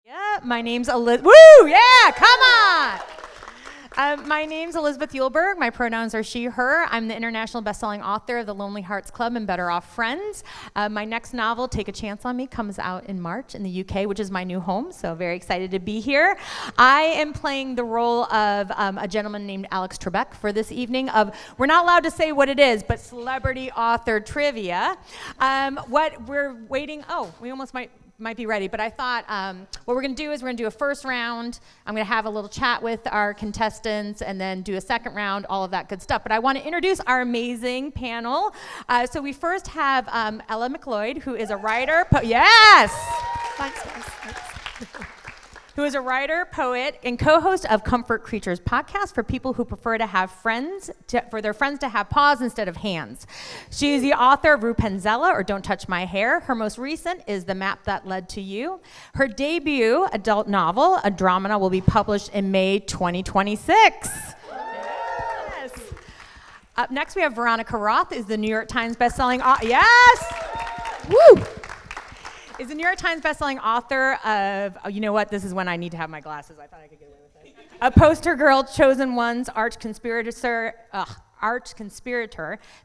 Yeah, my name's Elizabeth. Woo! Yeah, come on! My name's Elizabeth Yulberg. My pronouns are she, her. I'm the international best-selling author of The Lonely Hearts Club and Better Off Friends. My next novel, Take a Chance on Me, comes out in March in the UK, which is my new home, so very excited to be here. I am playing the role of a gentleman named Alex Trebek for this evening of, we're not allowed to say what it is, but celebrity author trivia. What we're waiting, we almost might be ready, but I thought what we're going to do is we're going to do a first round. I'm going to have a little chat with our contestants and then do a second round, all of that good stuff. But I want to introduce our amazing panel. So we first have Ella McLeod, who is a writer. Yes! Thanks, guys. Thanks. Who is a writer, poet, and co-host of Comfort Creatures podcast for people who prefer to have friends, for their friends to have paws instead of hands. She is the author of Rapunzella, or Don't Touch My Hair. Her most recent is The Map That Led to You. Her debut adult novel, Andromeda, will be published in May 2026. Yes. Up next, we have Veronica Roth, is the New York Times bestselling author. Yes! Woo! Is the New York Times bestselling author of, you know what, this is when I need to have my glasses. I thought I could get away with it. A Poster Girl, Chosen Ones, Arch Conspirator,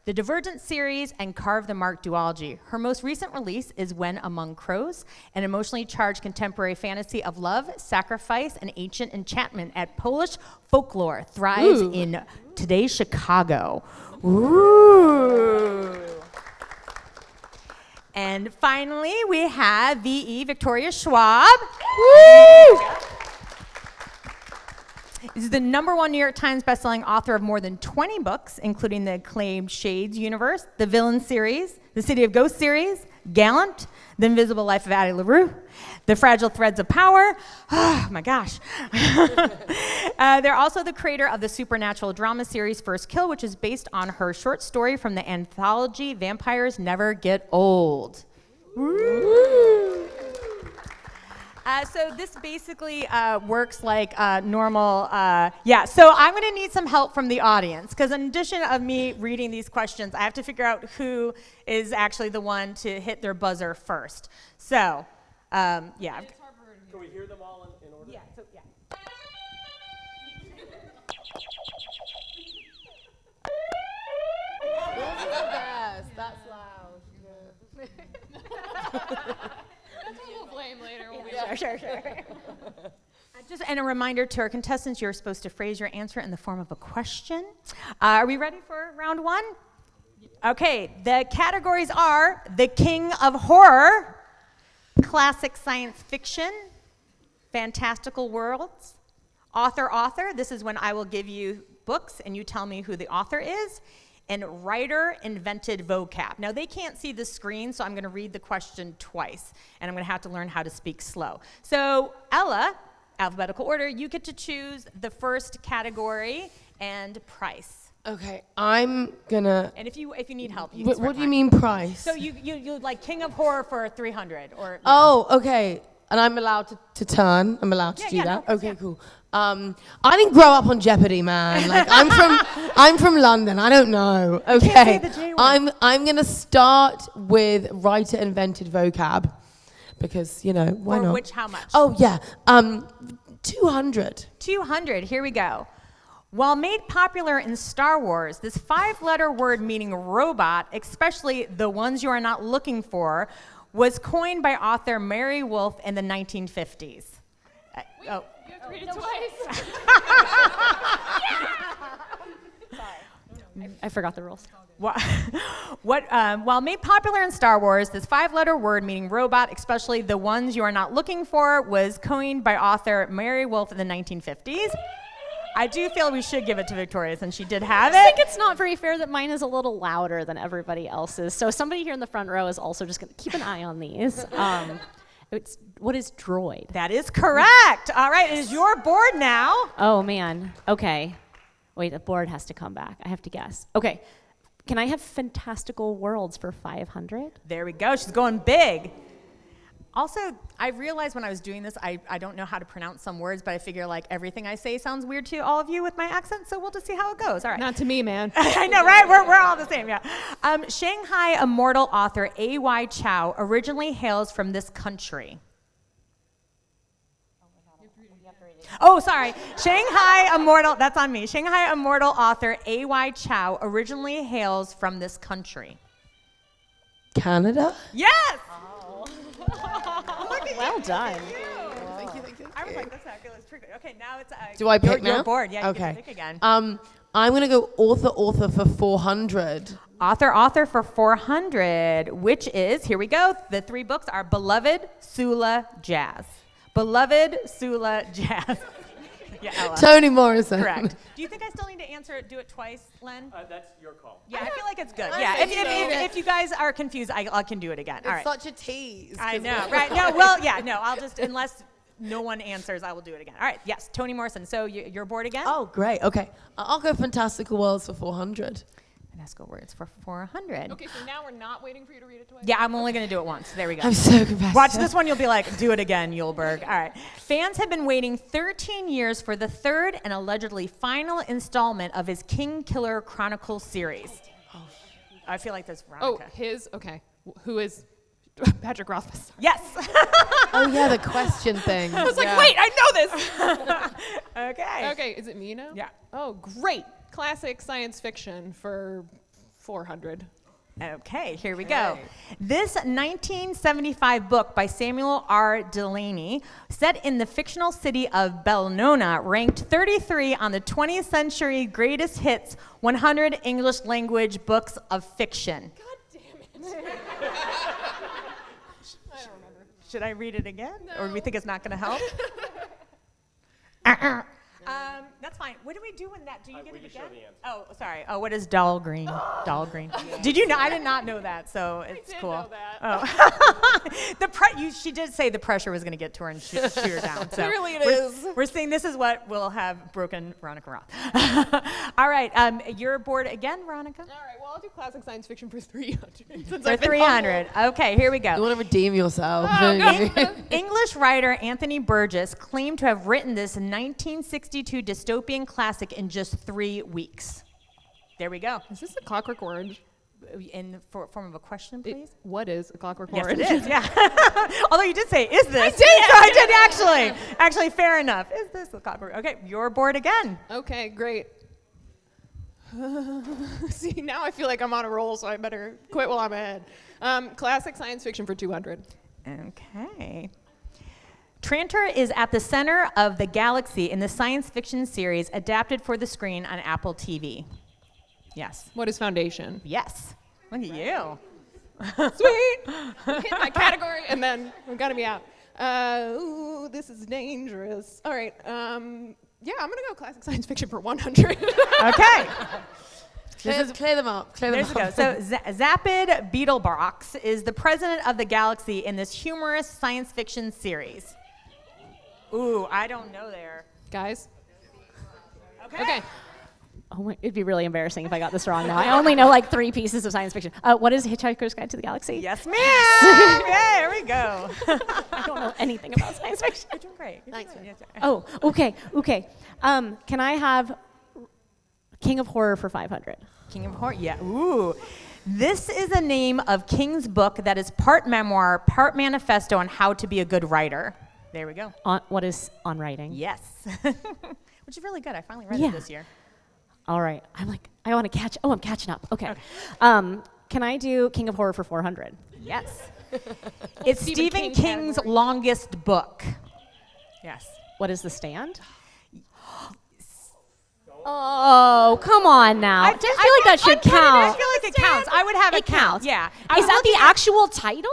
the Divergent series, and Carve the Mark duology. Her most recent release is When Among Crows, an emotionally charged contemporary fantasy of love, sacrifice, and ancient enchantment at Polish folklore thrives in today's Chicago. Ooh. And finally, we have VE Victoria Schwab. Woo! This is the #1 New York Times bestselling author of more than 20 books, including the acclaimed Shades universe, the Villain series, the City of Ghosts series, Gallant, The Invisible Life of Addie LaRue, The Fragile Threads of Power. Oh my gosh. They're also the creator of the supernatural drama series First Kill, which is based on her short story from the anthology Vampires Never Get Old. Woo. So this basically works like normal, so I'm gonna need some help from the audience, because in addition of me reading these questions, I have to figure out who is actually the one to hit their buzzer first. So, Can we hear them all in order? Yeah, so, yeah. This is the best. That's loud. We'll blame later. We'll be Sure. And a reminder to our contestants, you're supposed to phrase your answer in the form of a question. Are we ready for round one? Okay, the categories are The King of Horror, Classic Science Fiction, Fantastical Worlds, Author. This is when I will give you books and you tell me who the author is, and Writer Invented Vocab. Now, they can't see the screen, so I'm going to read the question twice, and I'm going to have to learn how to speak slow. So, Ella, alphabetical order, you get to choose the first category and price. Okay, I'm gonna. And if you need help, you can What do you mean price? So you like King of Horror for 300 or? Oh, okay. And I'm allowed to turn. I'm allowed to do that. No, okay, cool. I didn't grow up on Jeopardy, man. Like I'm from London. I don't know. Okay. You can't say the J word. I'm gonna start with Writer Invented Vocab, because why not? Which, how much? Oh yeah. 200. 200. Here we go. While made popular in Star Wars, this 5-letter word meaning robot, especially the ones you are not looking for, was coined by author Mary Wolfe in the 1950s. You have to read it twice. Sorry. I forgot the rules. While made popular in Star Wars, this 5-letter word meaning robot, especially the ones you are not looking for, was coined by author Mary Wolfe in the 1950s. I do feel we should give it to Victoria since she did have it. I think it's not very fair that mine is a little louder than everybody else's. So somebody here in the front row is also just going to keep an eye on these. What is droid? That is correct. All right, it is your board now. Oh, man. Okay. Wait, the board has to come back. I have to guess. Okay. Can I have Fantastical Worlds for 500? There we go. She's going big. Also, I realized when I was doing this, I don't know how to pronounce some words, but I figure like everything I say sounds weird to all of you with my accent, so we'll just see how it goes. All right. Not to me, man. I know, right? We're all the same, yeah. Shanghai immortal author A.Y. Chow originally hails from this country. Oh, sorry. Shanghai Immortal, that's on me. Shanghai Immortal author A.Y. Chow originally hails from this country. Canada? Yes! Well done. Thank you. I was like, that's not good. Let's trick it. Okay, now it's Do I pick now? You're bored. Yeah, you Okay. can pick again. I'm going to go author for 400. Author for 400, which is, here we go. The 3 books are Beloved, Sula, Jazz. Beloved, Sula, Jazz. Yeah, Ella. Toni Morrison. Correct. Do you think I still need to do it twice, Len? That's your call. Yeah, I feel like it's good. I Yeah, think you need it. if you guys are confused, I can do it again. All right. It's such a tease. I know, right? No, well, yeah, no, I'll just, unless no one answers, I will do it again. All right, yes, Toni Morrison. So you're bored again? Oh, great. Okay. I'll go Fantastical Worlds for 400. Fantastical Words for 400. Okay, so now we're not waiting for you to read it twice? Yeah, I'm only going to do it once. There we go. I'm so competitive. Watch this one, you'll be like, do it again, Yulberg. All right. Fans have been waiting 13 years for the 3rd and allegedly final installment of his King Killer Chronicles series. I feel like that's Oh, Veronica. okay. Who is Patrick Rothfuss? Yes. Oh, yeah, the question thing. I was like, wait, I know this! Okay. Okay, is it me now? Yeah. Oh, great. Classic science fiction for 400. Okay, here we go. This 1975 book by Samuel R. Delany, set in the fictional city of Belnona, ranked 33 on the 20th Century Greatest Hits 100 English Language Books of Fiction. God damn it. I don't remember. Should I read it again? Or do we think it's not going to help? That's fine. What do we do when that? Do you get we it just again? show the answer. Oh, sorry. Oh, what is dull green? Dull green. Did you know? I did not know that, so it's did cool. know that. Oh, she did say the pressure was going to get to her and shoot her down. So Clearly it is. We're seeing this is what will have broken Veronica Roth. All right. You're bored again, Veronica? All right, well, I'll do classic science fiction for 300. Since For I've been 300. Okay, here we You go. want to redeem yourself. Oh, don't you? English writer Anthony Burgess claimed to have written this 1962 dystopian classic in just 3 weeks. There we go. Is this a Clockwork Orange? In the form of a question, please? What is a Clockwork Yes, Orange? it is. Yeah. Although you did say, "Is this?" I did. So I did actually. Actually, fair enough. Is this the clockwork? Okay, you're bored again. Okay, great. See, now I feel like I'm on a roll, so I better quit while I'm ahead. Classic science fiction for 200. Okay. Trantor is at the center of the galaxy in the science fiction series adapted for the screen on Apple TV. Yes. What is Foundation? Yes. Look at you. Sweet! Hit my category, and then we've got to be out. Ooh, this is dangerous. All right. Yeah, I'm going to go classic science fiction for 100. Okay. Clear them up. Clear them There up. we go. So Zapid Beetlebrox is the president of the galaxy in this humorous science fiction series. Ooh, I don't know there. Guys? Okay. Oh, it'd be really embarrassing if I got this wrong now. I only know like 3 pieces of science fiction. What is Hitchhiker's Guide to the Galaxy? Yes, ma'am. Yeah, there we go. I don't know anything about science fiction. You're doing great. Thanks. Oh, okay. Can I have King of Horror for 500? King of Horror. Yeah. Ooh. This is a name of King's book that is part memoir, part manifesto on how to be a good writer. There we go. What is on writing? Yes. Which is really good. I finally read Yeah. it this year. All right. I want to catch. Oh, I'm catching up. Okay. Can I do King of Horror for 400? Yes. It's Stephen Stephen King King's category. longest book. Yes. What is The Stand? Oh, come on now. I just feel like that should count. I feel like it counts. I would have it counts. Yeah. Is that the actual title?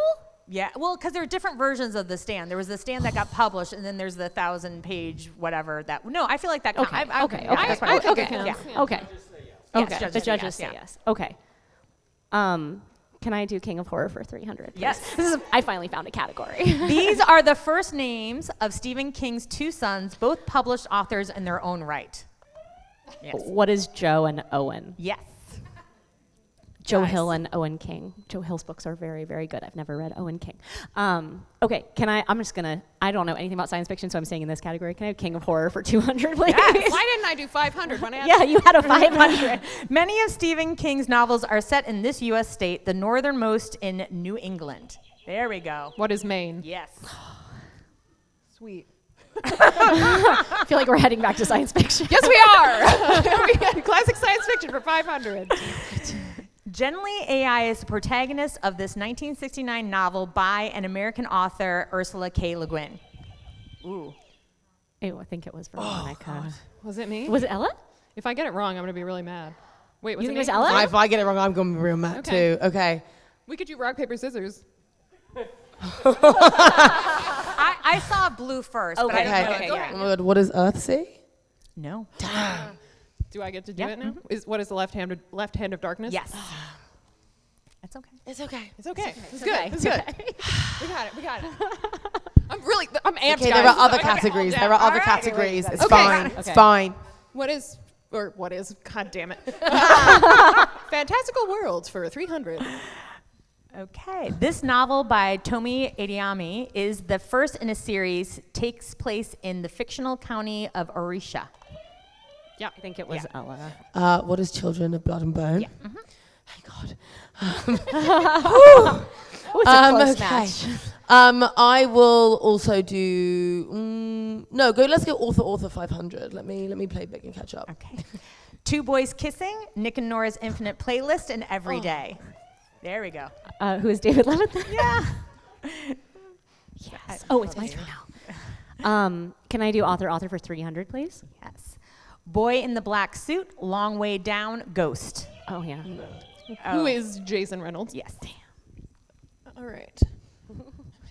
Yeah. Well, because there are different versions of The Stand. There was The Stand that got published, and then there's the 1,000-page whatever that. No, I feel like that counts. Okay. I Okay. that's what I I think think. it counts. Yeah. Okay. Yes, The judges say say yes, yes. Okay. Can I do King of Horror for 300? please? Yes. I finally found a category. These are the first names of Stephen King's 2 sons, both published authors in their own right. Yes. What is Joe and Owen? Yes. Joe Nice. Hill and Owen King. Joe Hill's books are very, very good. I've never read Owen King. Okay, I'm just gonna, I don't know anything about science fiction, so I'm saying in this category, can I have King of Horror for 200, please? Why didn't I do 500 when I asked? Yeah, you had a 500. Many of Stephen King's novels are set in this U.S. state, the northernmost in New England. There we go. What is Maine? Yes. Sweet. I feel like we're heading back to science fiction. Yes, we are. We had classic science fiction for 500. Generally, AI is the protagonist of this 1969 novel by an American author, Ursula K. Le Guin. Ooh. Ew, I think it was Veronica. Was it me? Was it Ella? If I get it wrong, I'm going to be really mad. Wait, was You it think me? it was Ella? If I get it wrong, I'm going to be real mad Okay. too. Okay. We could do rock, paper, scissors. I saw blue first, but I Okay, didn't know. okay, Go yeah. ahead. Oh my God, what does Earth say? No. Do I get to do Yeah. it now? What is the left hand of darkness? Yes. It's okay. It's okay. It's okay. It's okay. good. It's good. We got it. We got it. I'm amped, Okay, guys. there are other I got it all categories. down. There are other All right. categories. It's Okay. fine. Okay. It's fine. What is, God damn it. Fantastical Worlds for 300. Okay. This novel by Tomi Adeyemi is the first in a series, takes place in the fictional county of Orisha. Yeah, I think it was Ella. What is Children of Blood and Bone? Yeah. Thank God. Oh, it's a close match. I will also do. Let's go author 500. Let me play big and catch up. Okay. Two Boys Kissing, Nick and Nora's Infinite Playlist, and Every Day. There we go. Who is David Levitt? Yeah. Yes. Oh, it's my turn now. Can I do author for 300, please? Yes. Boy in the Black Suit, Long Way Down, Ghost. Oh, yeah. Who is Jason Reynolds? Yes. All right.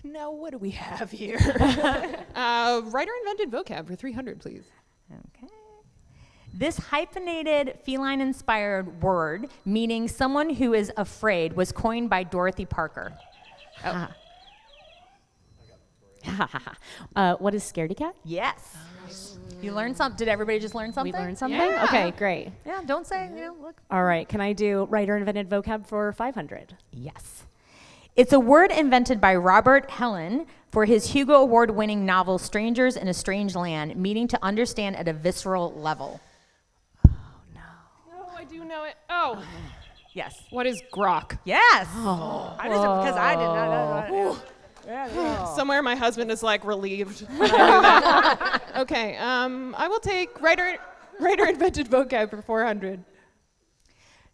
Now, what do we have here? Writer invented vocab for 300, please. Okay. This hyphenated feline-inspired word, meaning someone who is afraid, was coined by Dorothy Parker. What is Scaredy Cat? Yes. You learned something? Did everybody just learn something? We learned something? Yeah. Okay, great. Yeah, don't say, look. All right, can I do writer invented vocab for 500? Yes. It's a word invented by Robert Helen for his Hugo Award-winning novel Strangers in a Strange Land, meaning to understand at a visceral level. Oh, I do know it. Oh, Yes. what is grok? Yes. Because I did not know that. Somewhere my husband is like relieved when I do that. Okay, I will take writer invented vocab for 400.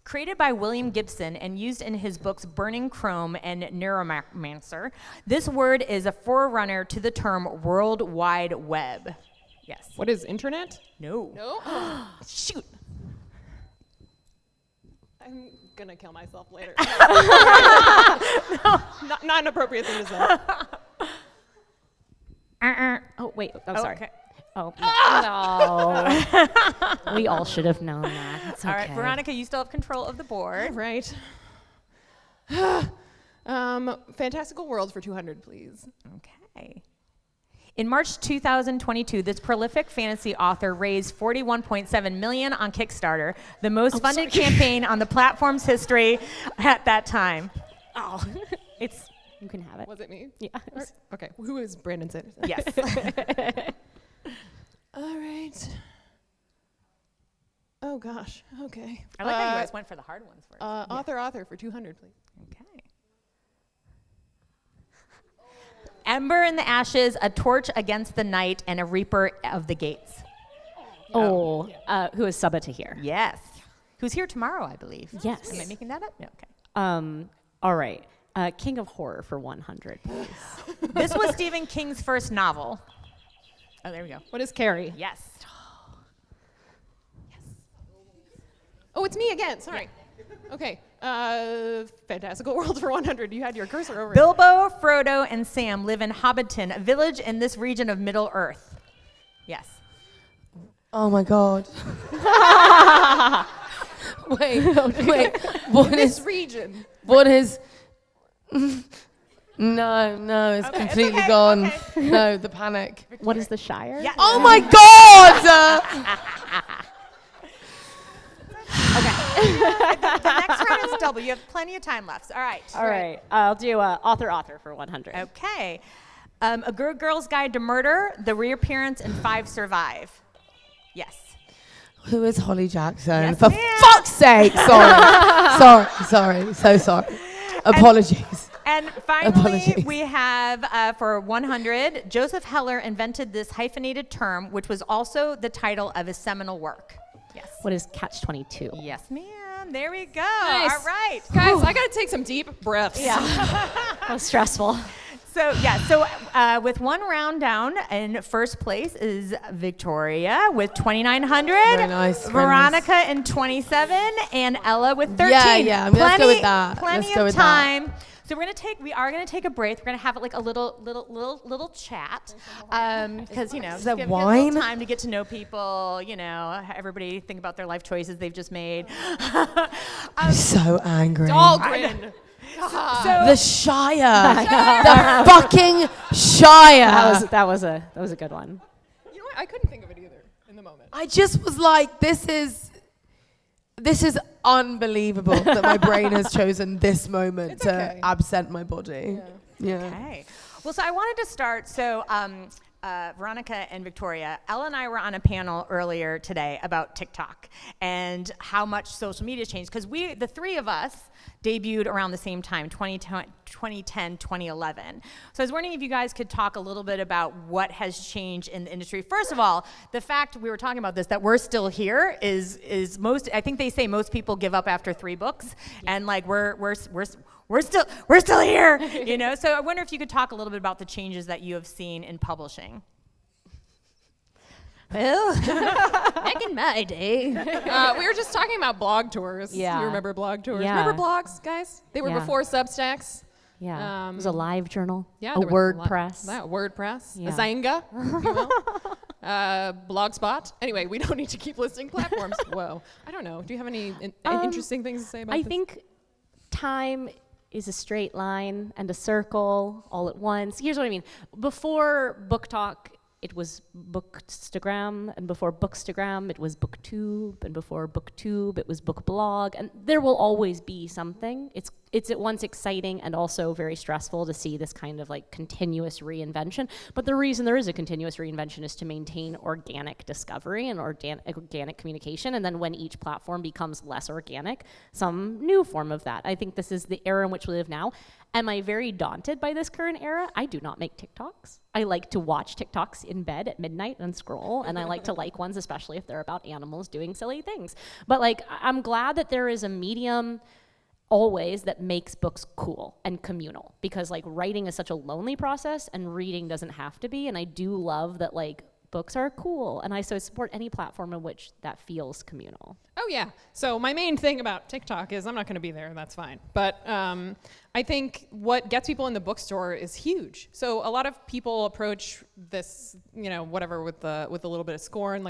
Created by William Gibson and used in his books Burning Chrome and Neuromancer, this word is a forerunner to the term World Wide Web. Yes. What is internet? No. No. Shoot. I'm gonna kill myself later. Not an appropriate thing to say. Oh, wait. Oh, sorry. Okay. Oh, no. We all should have known that. It's okay. All right, Veronica, you still have control of the board. Right. Fantastical Worlds for 200, please. Okay. In March 2022, this prolific fantasy author raised $41.7 million on Kickstarter, the most funded campaign on the platform's history at that time. Oh, you can have it. Was it me? Yeah. Okay. Who is Brandon Sanderson? Yes. All right. Oh gosh. Okay. I like how you guys went for the hard ones first. Author for 200, please. Okay. Ember in the Ashes, A Torch Against the Night, and A Reaper of the Gates. Who is Saba Tahir? Yes. Who's here tomorrow, I believe. Yes. Am I making that up? No, okay. All right. King of Horror for 100, please. This was Stephen King's first novel. Oh, there we go. What is Carrie? Yes. Oh, it's me again. Sorry. Okay. Fantastical Worlds for 100. You had your cursor over it. Bilbo, Frodo, and Sam live in Hobbiton, a village in this region of Middle Earth. Yes. Oh my God. wait. What This is? region. What is? No, it's completely okay, gone. okay. No, the panic. What is the Shire? Yeah. Oh my God! The next round is double. You have plenty of time left. All right. All right. I'll do author for 100. Okay. A Good Girl's Guide to Murder, The Reappearance, and 5 Survive. Yes. Who is Holly Jackson? Yes, For ma'am. fuck's sake! Sorry. So sorry. Apologies. And finally, Apologies. we have for 100, Joseph Heller invented this hyphenated term, which was also the title of his seminal work. Yes. What is Catch-22? Yes, ma'am. There we go. Nice. All right. Guys, I gotta take some deep breaths. Yeah. That was stressful. So with one round down, in first place is Victoria with 2,900. Very nice, very Veronica in 27, and Ella with 13. Yeah, let's go with that. Plenty Let's go of with that. time. So we are gonna take a break. We're gonna have like a little chat, because Is that give a wine? little time to get to know people. Everybody think about their life choices they've just made. I'm so angry. Dahlgren. The Shire. The fucking Shire. That was a good one. You know what? I couldn't think of it either in the moment. I just was like, this is unbelievable that my brain has chosen this moment It's to okay. absent my body. Yeah. Okay. Well, so I wanted to start. So, Veronica and Victoria, Ella and I were on a panel earlier today about TikTok and how much social media has changed. Because the three of us, debuted around the same time, 2010, 2011. So I was wondering if you guys could talk a little bit about what has changed in the industry. First of all, the fact we were talking about this, that we're still here is I think they say most people give up after 3 books, and like we're still here, So I wonder if you could talk a little bit about the changes that you have seen in publishing. Well, Back in my day. We were just talking about blog tours. Yeah. You remember blog tours? Yeah. Remember blogs, guys? They were Yeah. before Substacks. yeah. It was a live journal. Yeah. A there was WordPress. WordPress. Yeah. A Zanga, if you will. Blogspot. Anyway, we don't need to keep listing platforms. Whoa. I don't know. Do you have any interesting things to say about I this? think time is a straight line and a circle all at once. Here's what I mean. Before Book Talk, it was Bookstagram, and before Bookstagram, it was Booktube, and before Booktube, it was Bookblog, and there will always be something. It's at once exciting and also very stressful to see this kind of like continuous reinvention. But the reason there is a continuous reinvention is to maintain organic discovery and organic communication, and then when each platform becomes less organic, some new form of that. I think this is the era in which we live now. Am I very daunted by this current era? I do not make TikToks. I like to watch TikToks in bed at midnight and scroll, and I like to like ones, especially if they're about animals doing silly things. But like, I'm glad that there is a medium always that makes books cool and communal, because like writing is such a lonely process and reading doesn't have to be. And I do love that like books are cool, and I so support any platform in which that feels communal. Oh yeah. So my main thing about TikTok is I'm not going to be there. That's fine. But I think what gets people in the bookstore is huge. So a lot of people approach this, whatever, with a little bit of scorn.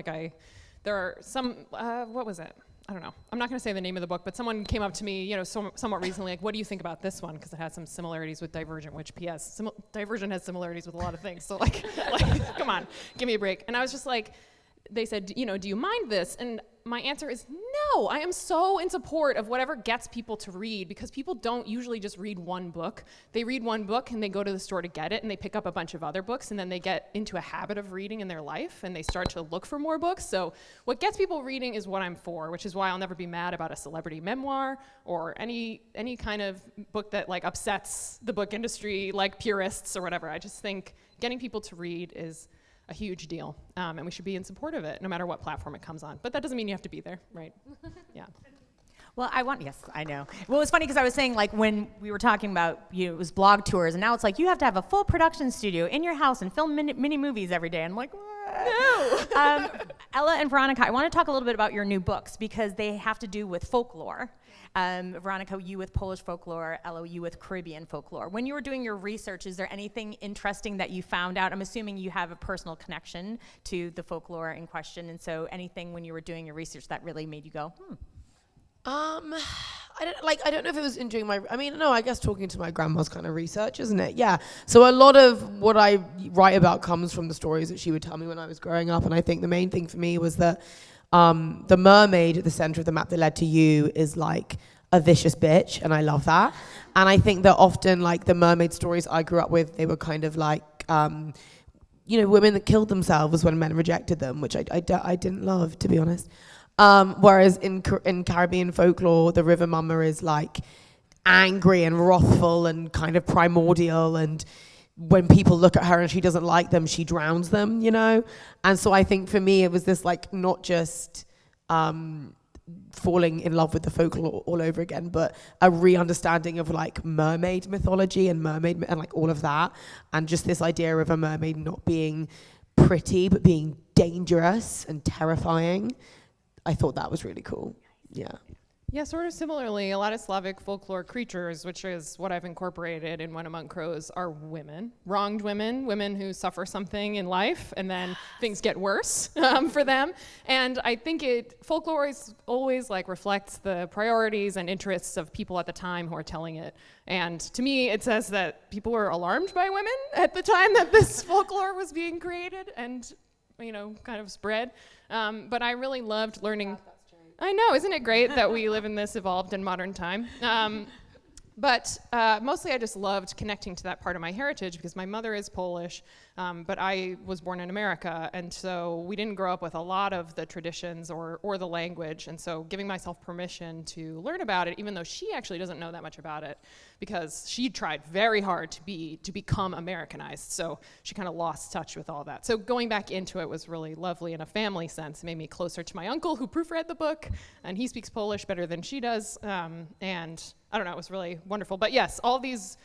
There are some. What was it? I don't know. I'm not going to say the name of the book, but someone came up to me, somewhat recently, like, what do you think about this one? Because it has some similarities with Divergent, which, P.S., Divergent has similarities with a lot of things. So, like, come on, give me a break. And I was just like, they said, do you mind this? And my answer is no. I am so in support of whatever gets people to read, because people don't usually just read one book. They read one book and they go to the store to get it, and they pick up a bunch of other books, and then they get into a habit of reading in their life, and they start to look for more books. So what gets people reading is what I'm for, which is why I'll never be mad about a celebrity memoir or any kind of book that like upsets the book industry, like purists or whatever. I just think getting people to read is a huge deal, and we should be in support of it no matter what platform it comes on. But that doesn't mean you have to be there, right? Yeah. Well, yes, I know. Well, it's funny because I was saying, like, when we were talking about, it was blog tours, and now it's like you have to have a full production studio in your house and film mini movies every day. I'm like, what? No. Ella and Veronica, I want to talk a little bit about your new books because they have to do with folklore. Veronica, you with Polish folklore, Ella, you with Caribbean folklore. When you were doing your research, is there anything interesting that you found out? I'm assuming you have a personal connection to the folklore in question, and so anything when you were doing your research that really made you go, I don't know if it was in doing I guess talking to my grandma's kind of research, isn't it? Yeah. So a lot of what I write about comes from the stories that she would tell me when I was growing up, and I think the main thing for me was that the mermaid at the center of the map that led to you is like a vicious bitch, and I love that. And I think that often, like, the mermaid stories I grew up with, they were kind of like, women that killed themselves when men rejected them, which I didn't love, to be honest. Whereas in Caribbean folklore, the river mama is like angry and wrathful and kind of primordial, and when people look at her and she doesn't like them, she drowns them, you know? And so I think for me, it was this like, not just falling in love with the folklore all over again, but a re-understanding of like mermaid mythology and and like all of that. And just this idea of a mermaid not being pretty, but being dangerous and terrifying. I thought that was really cool. Yeah. Yeah, sort of similarly, a lot of Slavic folklore creatures, which is what I've incorporated in When Among Crows, are women, wronged women, women who suffer something in life and then things get worse for them. And I think folklore is always like reflects the priorities and interests of people at the time who are telling it. And to me, it says that people were alarmed by women at the time that this folklore was being created and, you know, kind of spread. But I really loved learning. I know, isn't it great that we live in this evolved and modern time? But mostly I just loved connecting to that part of my heritage because my mother is Polish, but I was born in America, and so we didn't grow up with a lot of the traditions or the language, and so giving myself permission to learn about it, even though she actually doesn't know that much about it, because she tried very hard to become Americanized, so she kind of lost touch with all that. So going back into it was really lovely in a family sense. It made me closer to my uncle who proofread the book, and he speaks Polish better than she does, and I don't know, it was really wonderful. But yes, all these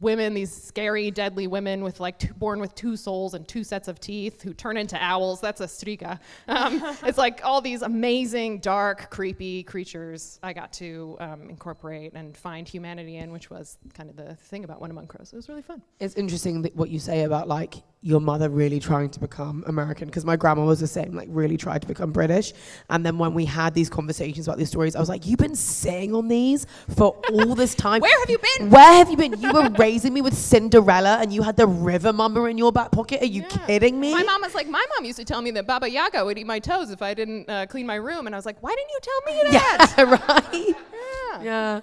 women, these scary, deadly women with born with two souls and two sets of teeth who turn into owls. That's a strika. It's like all these amazing, dark, creepy creatures I got to incorporate and find humanity in, which was kind of the thing about When Among Crows. It was really fun. It's interesting what you say about like your mother really trying to become American, because my grandma was the same, like really tried to become British. And then when we had these conversations about these stories, I was like, you've been sitting on these for all this time. Where have you been? Where have you been? You were raising me with Cinderella and you had the River Mama in your back pocket. Are you kidding me? My mom used to tell me that Baba Yaga would eat my toes if I didn't clean my room. And I was like, why didn't you tell me that? Yeah, right? Yeah.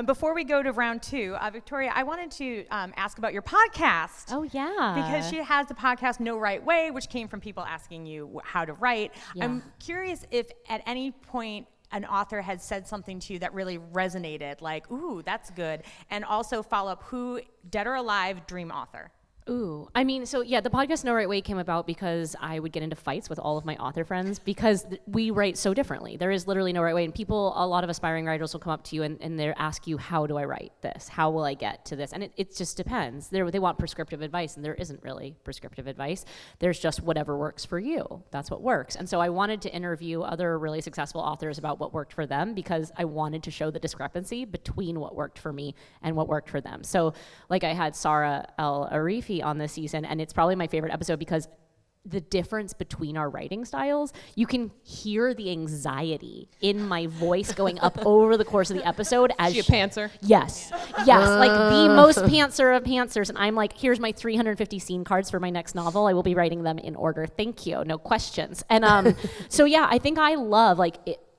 Before we go to round two, Victoria, I wanted to ask about your podcast. Oh, yeah. Because she has the podcast No Right Way, which came from people asking you how to write. Yeah. I'm curious if at any point an author had said something to you that really resonated, like, ooh, that's good. And also follow up, who, dead or alive, dream author? Ooh, I mean, so yeah, the podcast No Right Way came about because I would get into fights with all of my author friends because we write so differently. There is literally no right way. And people, a lot of aspiring writers will come up to you and they ask you, how do I write this? How will I get to this? And it just depends. They want prescriptive advice, and there isn't really prescriptive advice. There's just whatever works for you. That's what works. And so I wanted to interview other really successful authors about what worked for them because I wanted to show the discrepancy between what worked for me and what worked for them. So like I had Sarah El Arifi on this season, and it's probably my favorite episode because the difference between our writing styles, you can hear the anxiety in my voice going up over the course of the episode. As She a pantser? Yes, like the most pantser of pantsers, and I'm like, here's my 350 scene cards for my next novel. I will be writing them in order. Thank you, no questions. And so yeah, I think I love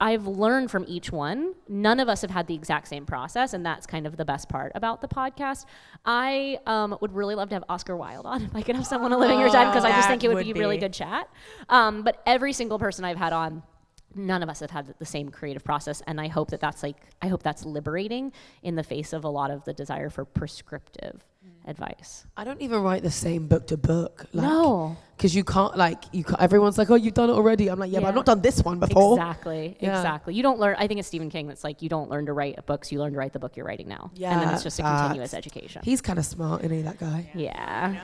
I've learned from each one. None of us have had the exact same process, and that's kind of the best part about the podcast. I would really love to have Oscar Wilde on if I could have someone on Living Your Dead, because I just think it would be really good chat. But every single person I've had on, none of us have had the same creative process, and I hope that's liberating in the face of a lot of the desire for prescriptive advice. I don't even write the same book to book. No. Because you can't, everyone's like, oh, you've done it already. I'm like, yeah, but I've not done this one before. Exactly. You don't learn, I think it's Stephen King that's like, you don't learn to write books, you learn to write the book you're writing now. Yeah, and then it's just a continuous education. He's kind of smart, isn't he, that guy? Yeah.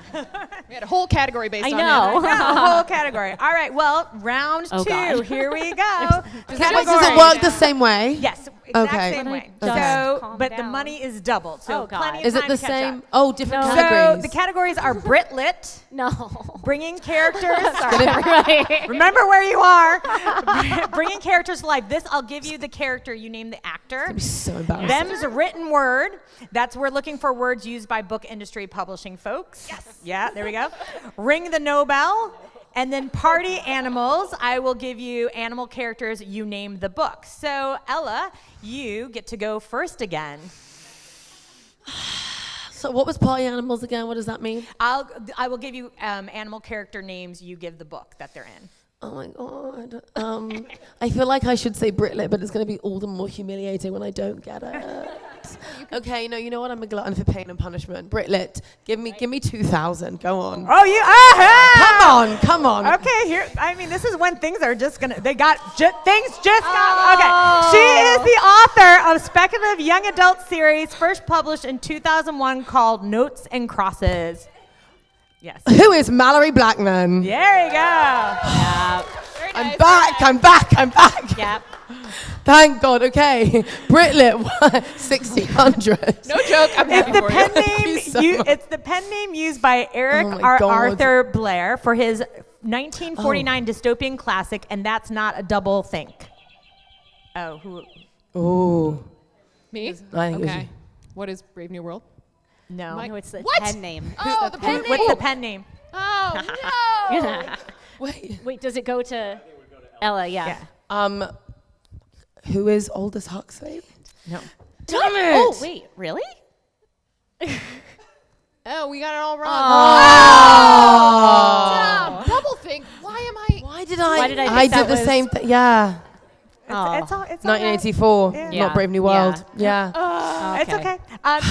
We had a whole category based on I know. A whole category. All right, well, round two. God. Here we go. Does it work the same way? Yes, exact Okay. same way. Just So, but the money is doubled. So Oh, God. plenty of Is it time the to catch same? up. Oh, different So categories. the categories are Brit Lit, No. bringing characters. Right. Remember where you are. Bringing characters to life. This, I'll give you the character. You name the actor. I'm so embarrassed. Them's a written word. We're looking for words used by book industry publishing folks. Yes. Yeah, there we go. Ring the Nobel. And then party animals. I will give you animal characters. You name the book. So Ella, you get to go first again. So what was party animals again? What does that mean? I will give you animal character names. You give the book that they're in. Oh my God. I feel like I should say Britlet, but it's going to be all the more humiliating when I don't get it. Okay, no, you know what? I'm a glutton for pain and punishment. Britlet, give me 2,000. Go on. Oh, you. Come on. Okay, here. I mean, this is when things are just gonna. They got things just got. Okay, she is the author of speculative young adult series, first published in 2001, called Notes and Crosses. Yes. Who is Mallory Blackman? There you go. Yeah. I'm back. Yep. Thank God. Okay, Britlet, 1,600. No joke. I'm It's happy the for pen you. name. so much. It's the pen name used by Eric Oh my God. Arthur Blair for his 1949 dystopian classic, and that's not a double think. Oh, who? Ooh. Me? I think it was Okay. you. What is Brave New World? No. Mike- No, it's the What? pen name. Oh, the pen name. What's the pen name? Oh, no. Wait. Wait, does it go to Ella? Yeah. Who is Aldous Huxley? No. Damn it! Oh, wait, really? Oh, we got it all wrong. Oh. Damn, double think. Why am I? Why did I? Why did I think I that did the was- same thing. Yeah. It's all. It's all right. 1984. Yeah. Not Brave New World. Yeah. It's okay.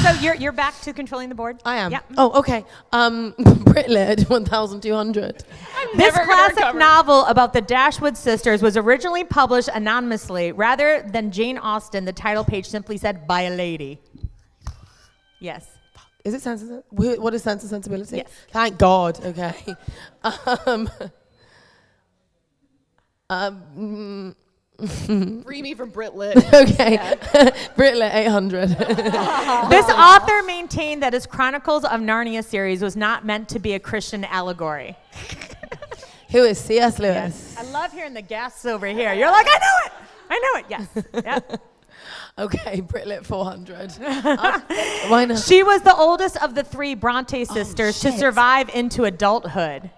So you're back to controlling the board. I am. Yeah. Oh, okay. Britlet, 1,200. This Never gonna classic recover. novel about the Dashwood sisters was originally published anonymously. Rather than Jane Austen, the title page simply said "by a lady." Yes. Is it Sense and What is Sense and Sensibility? Yes. Thank God. Okay. Free me from Britlet. Okay. Britlet, 800. This author maintained that his Chronicles of Narnia series was not meant to be a Christian allegory. Who is C.S. Lewis? I love hearing the gasps over here. You're like, I know it. I know it. Yes. Yep. Okay, Britlet, 400. Why not? She was the oldest of the three Bronte sisters to shit. survive into adulthood.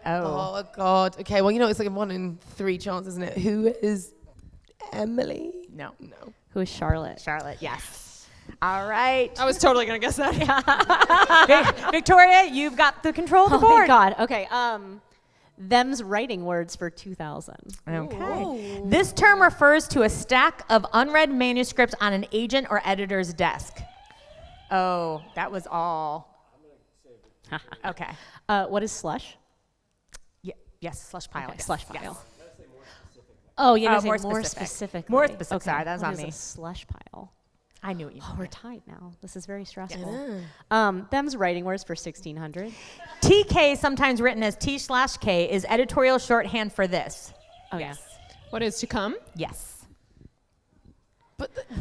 Oh. Oh, God. Okay, well, you know, it's like a 1 in 3 chance, isn't it? Who is Emily? No. No. Who is Charlotte? Charlotte, yes. All right. I was totally gonna guess that. Victoria, you've got the control of the Oh, board. thank God. Okay. Them's writing words for 2000. Okay. This term refers to a stack of unread manuscripts on an agent or editor's desk. Oh, that was all. Okay. What is slush? Yes, slush pile. Okay, yes, slush yes. pile. Oh, you Oh, know, more more specific. specifically. More specific, Okay, sorry, that was what on is me. a slush pile? I knew what you Oh, meant. we're tied now. This is very stressful. Them's writing words for 1600. TK, sometimes written as T/K, is editorial shorthand for this. Oh, yes. What is to come? Yes.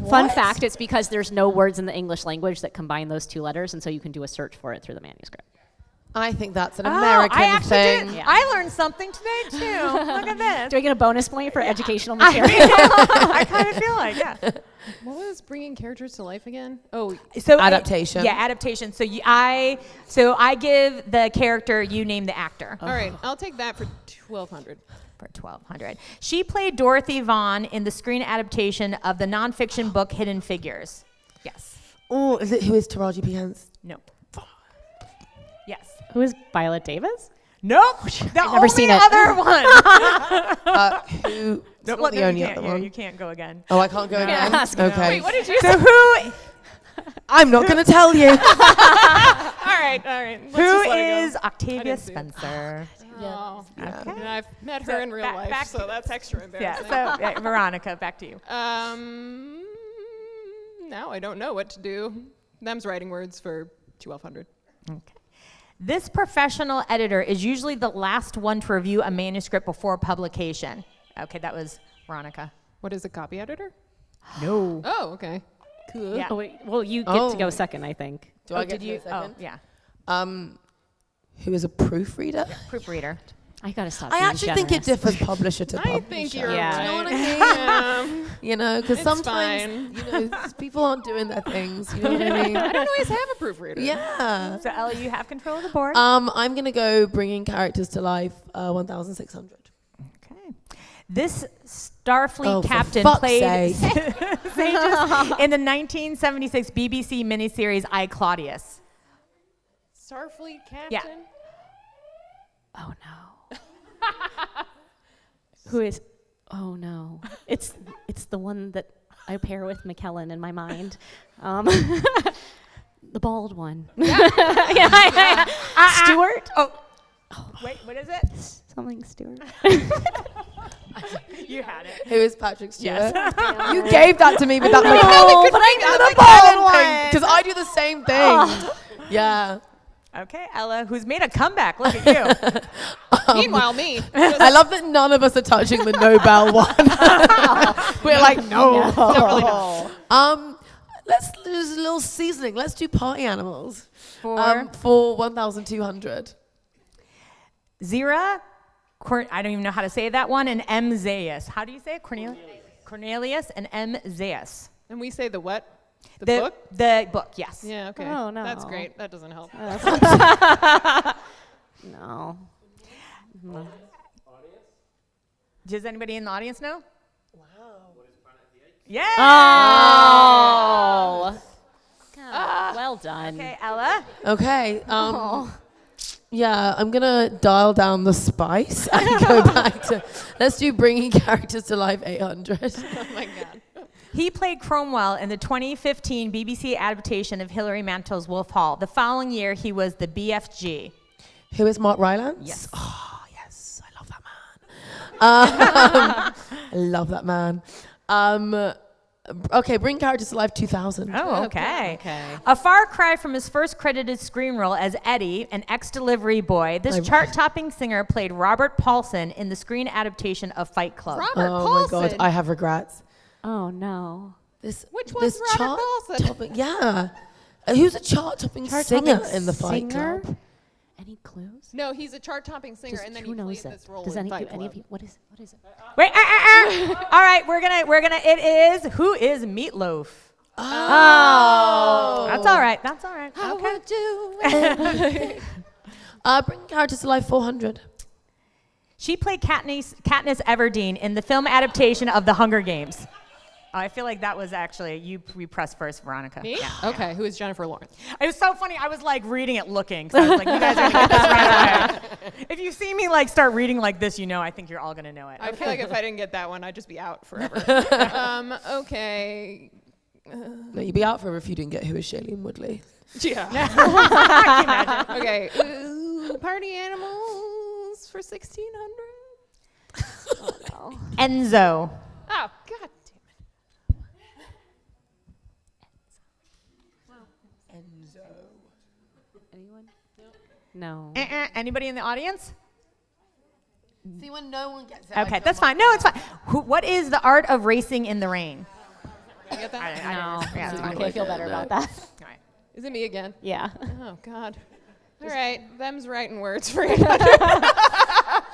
Fun fact, it's because there's no words in the English language that combine those two letters, and so you can do a search for it through the manuscript. I think that's an American I actually thing. did. Yeah. I learned something today too. Look at this. Do I get a bonus point for educational material? I kind of feel like, yeah. What was bringing characters to life again? Oh, So Adaptation. yeah, adaptation. So I give the character, you name the actor. all right. I'll take that for 1,200. For 1,200. She played Dorothy Vaughan in the screen adaptation of the nonfiction book Hidden Figures. Yes. Oh, is it who is Taraji P. Henson? No. Yes. Who is Violet Davis? Nope. The never only seen it. other one. Who? It's No, not well, the no, only you can't, other yeah, one. you can't go again. Oh, I can't go again? ask me. Okay. Wait, what did you So say? who I'm not going to tell you. All right. Let's who just let it is go. Octavia didn't see it. Spencer? Oh. Yeah. Okay. And I've met So her in real back- life, back so to- that's extra Yeah. embarrassing. So yeah, Veronica, back to you. Now I don't know what to do. Them's writing words for 1,200. Okay. This professional editor is usually the last one to review a manuscript before publication. Okay, that was Veronica. What is a copy editor? No. Oh, okay. Cool. Yeah. Oh, wait. Well, you get to go second, I think. Do I get to go Oh, second? yeah. Who is a proofreader? Proofreader. I gotta stop. I being actually think it generous. differs publisher to publisher. I think you're Yeah. right. You know what I mean? Yeah. You know, because It's sometimes, you know, people aren't doing their things. You know what I mean? I don't always have a proofreader. Yeah. So Ella, you have control of the board. I'm going to go bringing characters to life, 1,600. Okay. This Starfleet Oh, for captain fuck's played sake. Sages in the 1976 BBC miniseries I, Claudius. Starfleet captain? Yeah. Oh no. Who is? Oh no. It's the one that I pair with McKellen in my mind. The bald one. Stuart? Oh, wait, what is it? Something Stuart. You had it. Who is Patrick Stewart? Yes. You gave that to me with that No, McKellen. but I know the the bald one. Because I do the same thing. Yeah. Okay, Ella, who's made a comeback. Look at you. Meanwhile, me. I love that none of us are touching the Nobel one. We're like, no. Definitely not. Let's do a little seasoning. Let's do party animals. For 1,200. Zira, I don't even know how to say that one, and M. Zayas. How do you say it? Cornelius and M. Zayas. And we say the what? The book? The book, yes. Yeah, okay. Oh, no. That's great. That doesn't help. No. Does anybody in the audience know? Yeah. Oh. God, well done. Okay, Ella. Okay. Yeah, I'm going to dial down the spice and go back to, let's do bringing characters to life 800. Oh my God. He played Cromwell in the 2015 BBC adaptation of Hilary Mantel's Wolf Hall. The following year, he was the BFG. Who is Mark Rylance? Yes. Oh, yes. I love that man. I love that man. Okay, bring characters to life 2000. Oh, okay. Okay. A far cry from his first credited screen role as Eddie, an ex-delivery boy, this chart-topping singer played Robert Paulson in the screen adaptation of Fight Club. Robert Oh Paulson. my God, I have regrets. Oh, no. Which one's Robert Paulson? Topping, yeah. Who's a chart-topping singer in the Fight Club? Any clues? No, he's a chart-topping singer, and then who he knows played it? this role Does in any Fight of Club. you? What is it? Wait, all right, we're gonna. It is who is Meatloaf? Oh. That's all right. That's all right. How Okay. would you? Bring characters to life 400. She played Katniss Everdeen in the film adaptation of The Hunger Games. Oh, I feel like that was actually you pressed first, Veronica. Me? Yeah. Okay, who is Jennifer Lawrence? It was so funny. I was like reading it, looking. So I was like, you guys are gonna get this right away. If you see me like start reading like this, you know, I think you're all gonna know it. I feel like if I didn't get that one, I'd just be out forever. Okay. No, you'd be out forever if you didn't get who is Shailene Woodley. Yeah. Okay. Ooh, party animals for 1,600. Enzo. Oh, God damn it. Anyone? No. Anybody in the audience? See, when no one gets it. Okay, that's fine. No, it's fine. What is the art of racing in the rain? Did I get that? No. Yeah, it's fine. Okay, I feel better about that. All right. Is it me again? Yeah. Oh, God. All right. Them's writing words for 800.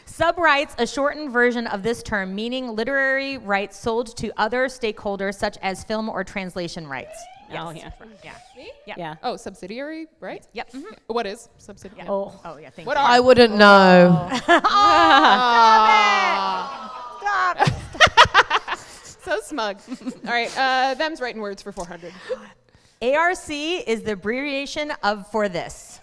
Sub writes a shortened version of this term, meaning literary rights sold to other stakeholders such as film or translation rights. Oh, yeah. Yeah. Me? Yeah. Yeah. Oh, subsidiary, right? Yep. Mhm. What is subsidiary? Oh. Oh, yeah. Thank What you. are I wouldn't know. Stop. So smug. All right. Them's writing words for 400. ARC is the abbreviation of for this.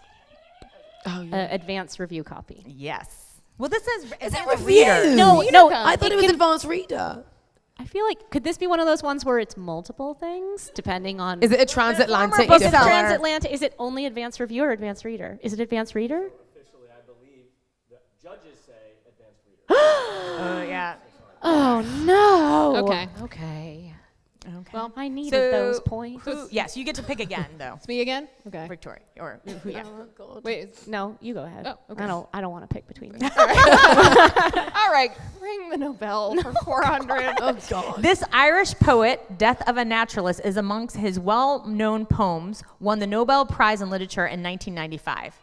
Oh, yeah. Advanced review copy. Yes. Well, this is it reader. review? No, Reader no. copy. I thought it was advanced reader. I feel like, could this be one of those ones where it's multiple things, depending on... Is it a transatlantic? former Is it bookseller. transatlantic? Is it only advanced review or advanced reader? Is it advanced reader? Officially, I believe the judges say advanced reader. Oh, yeah. Oh, no. Okay. Okay. Okay. Well, I needed those points. Yes, you get to pick again, though. it's me again? Okay. Victoria. Or who, yeah. Oh, God. Wait. It's, No, you go ahead. Oh, okay. I don't want to pick between you. all right. Ring the Nobel for 400. Oh, God. This Irish poet, Death of a Naturalist, is amongst his well-known poems, won the Nobel Prize in Literature in 1995.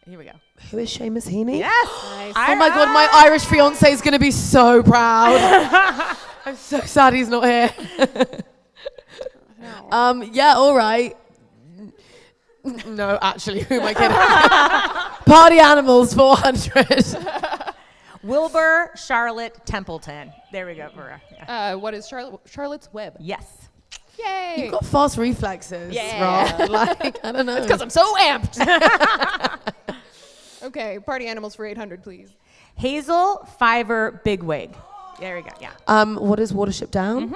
Here we go. Who is Seamus Heaney? Yes! Nice. Oh, my God. My Irish fiance is going to be so proud. I'm so sad he's not here. Yeah, all right. No, actually, who am I kidding? Party animals, 400. Wilbur Charlotte Templeton. There we go, Vera. Yeah. What is Charlotte's Web? Yes. Yay. You've got fast reflexes, Yeah. Rob. Like, I don't know. Because I'm so amped. Okay. Party animals for 800, please. Hazel Fiver Bigwig. There we go, yeah. What is Watership Down?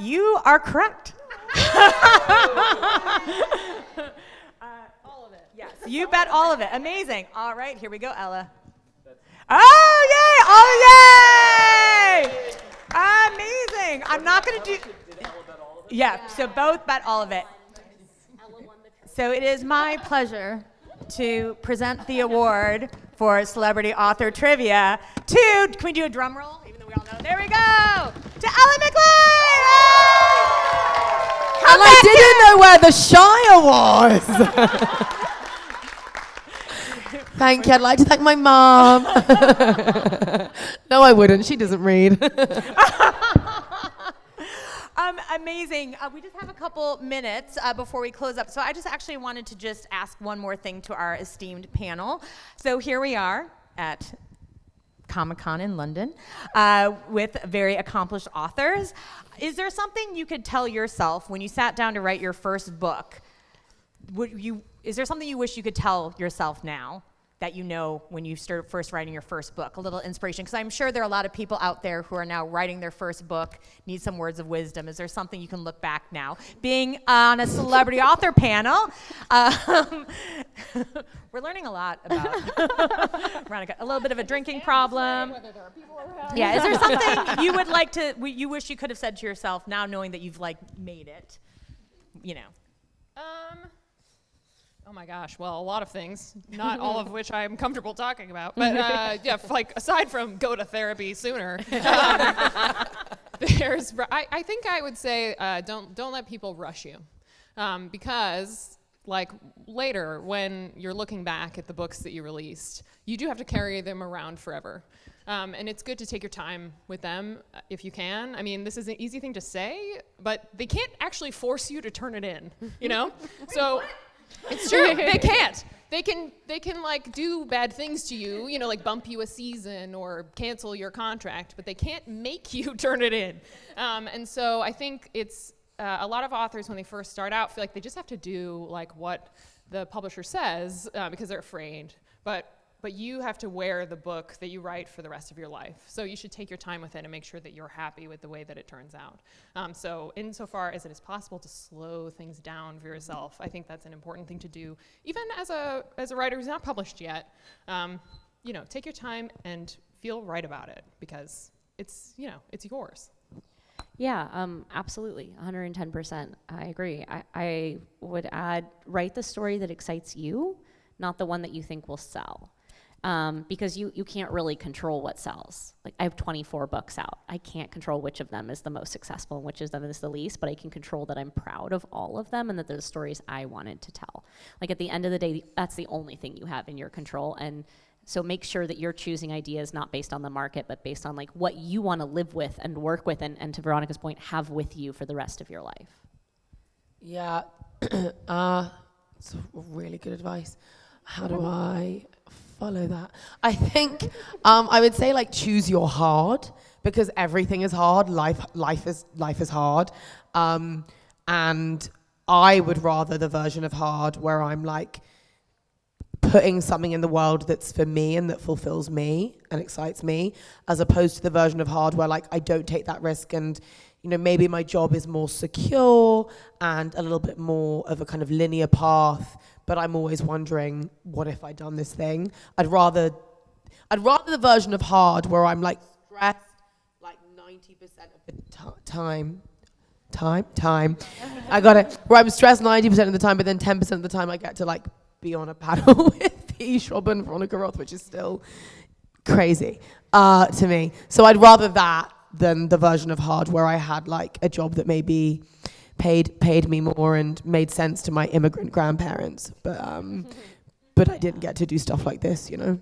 You are correct. All of it. Yes, you bet all of it. Amazing. All right, here we go, Ella. Oh, yay! Oh, yay! Amazing. I'm not going to do... Yeah, so both bet all of it. So it is my pleasure to present the award for Celebrity Author Trivia to... Can we do a drum roll? Even though we all know. There we go! To Ella McLeod! And I didn't know where the Shire was. Thank you. I'd like to thank my mom. No, I wouldn't. She doesn't read. Amazing. We just have a couple minutes before we close up. So I just actually wanted to just ask one more thing to our esteemed panel. So here we are at Comic-Con in London with very accomplished authors. Is there something you could tell yourself when you sat down to write your first book? Is there something you wish you could tell yourself now that you know when you started first writing your first book? A little inspiration, because I'm sure there are a lot of people out there who are now writing their first book, need some words of wisdom. Is there something you can look back now? Being on a celebrity author panel, we're learning a lot about Veronica. A little bit of a drinking problem. Yeah, is there something you would like to, you wish you could have said to yourself now knowing that you've like made it, you know? Oh my gosh, well, a lot of things, not all of which I'm comfortable talking about. But yeah, like aside from go to therapy sooner, I think I would say don't let people rush you, because like later when you're looking back at the books that you released, you do have to carry them around forever. And it's good to take your time with them if you can. I mean, this is an easy thing to say, but they can't actually force you to turn it in, you know? So. It's true. They can't. They can like do bad things to you, you know, like bump you a season or cancel your contract, but they can't make you turn it in. And so I think it's a lot of authors when they first start out feel like they just have to do like what the publisher says because they're afraid. But you have to wear the book that you write for the rest of your life. So you should take your time with it and make sure that you're happy with the way that it turns out. So insofar as it is possible to slow things down for yourself, I think that's an important thing to do. Even as a writer who's not published yet, you know, take your time and feel right about it because it's, you know, it's yours. Yeah, absolutely, 110%. I agree. I would add, write the story that excites you, not the one that you think will sell. Because you can't really control what sells. Like I have 24 books out. I can't control which of them is the most successful and which of them is the least, but I can control that I'm proud of all of them and that they're the stories I wanted to tell. Like at the end of the day, that's the only thing you have in your control. And so make sure that you're choosing ideas not based on the market, but based on like what you want to live with and work with and to Veronica's point, have with you for the rest of your life. Yeah, it's really good advice. How do I follow that? I think I would say like choose your hard, because everything is hard. Life is hard, and I would rather the version of hard where I'm like putting something in the world that's for me and that fulfills me and excites me, as opposed to the version of hard where like I don't take that risk and, you know, maybe my job is more secure and a little bit more of a kind of linear path, but I'm always wondering, what if I'd done this thing? I'd rather the version of hard where I'm like stressed like 90% of the time. I got it. Where I'm stressed 90% of the time, but then 10% of the time I get to like be on a panel with Schwab and Veronica Roth, which is still crazy to me. So I'd rather that than the version of hard where I had like a job that maybe paid me more and made sense to my immigrant grandparents, but I didn't get to do stuff like this, you know.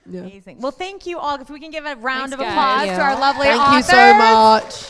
Yeah. Amazing. Well, thank you all. If we can give a round Thanks, of applause guys. to our lovely Thank authors. you so much.